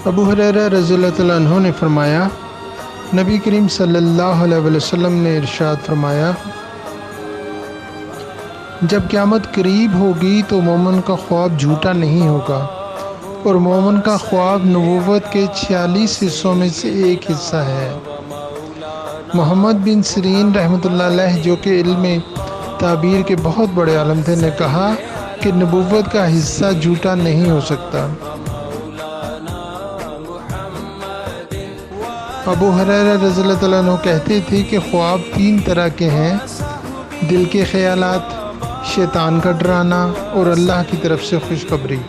ابو ہریرہ رضی اللہ تعالیٰ عنہ نے فرمایا، نبی کریم صلی اللہ علیہ وسلم نے ارشاد فرمایا، جب قیامت قریب ہوگی تو مومن کا خواب جھوٹا نہیں ہوگا، اور مومن کا خواب نبوت کے 46 حصوں میں سے ایک حصہ ہے۔ محمد بن سیرین رحمۃ اللہ علیہ، جو کہ علم تعبیر کے بہت بڑے عالم تھے، نے کہا کہ نبوت کا حصہ جھوٹا نہیں ہو سکتا۔ ابو ہریرہ رضی اللہ تعالیٰ عنہ کہتے تھے کہ خواب 3 طرح کے ہیں: دل کے خیالات، شیطان کا ڈرانا، اور اللہ کی طرف سے خوشخبری۔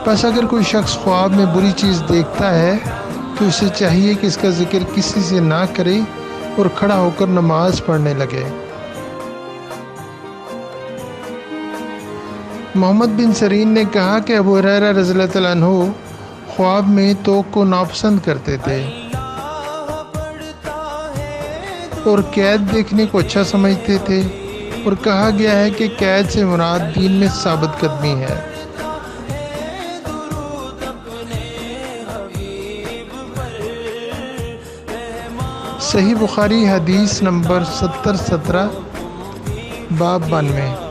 پس اگر کوئی شخص خواب میں بری چیز دیکھتا ہے تو اسے چاہیے کہ اس کا ذکر کسی سے نہ کرے اور کھڑا ہو کر نماز پڑھنے لگے۔ محمد بن سیرین نے کہا کہ ابو ہریرہ رضی اللہ تعالیٰ عنہ خواب میں طوق کو ناپسند کرتے تھے اور قید دیکھنے کو اچھا سمجھتے تھے، اور کہا گیا ہے کہ قید سے مراد دین میں ثابت قدمی ہے۔ صحیح بخاری حدیث نمبر 70-17 باب 92۔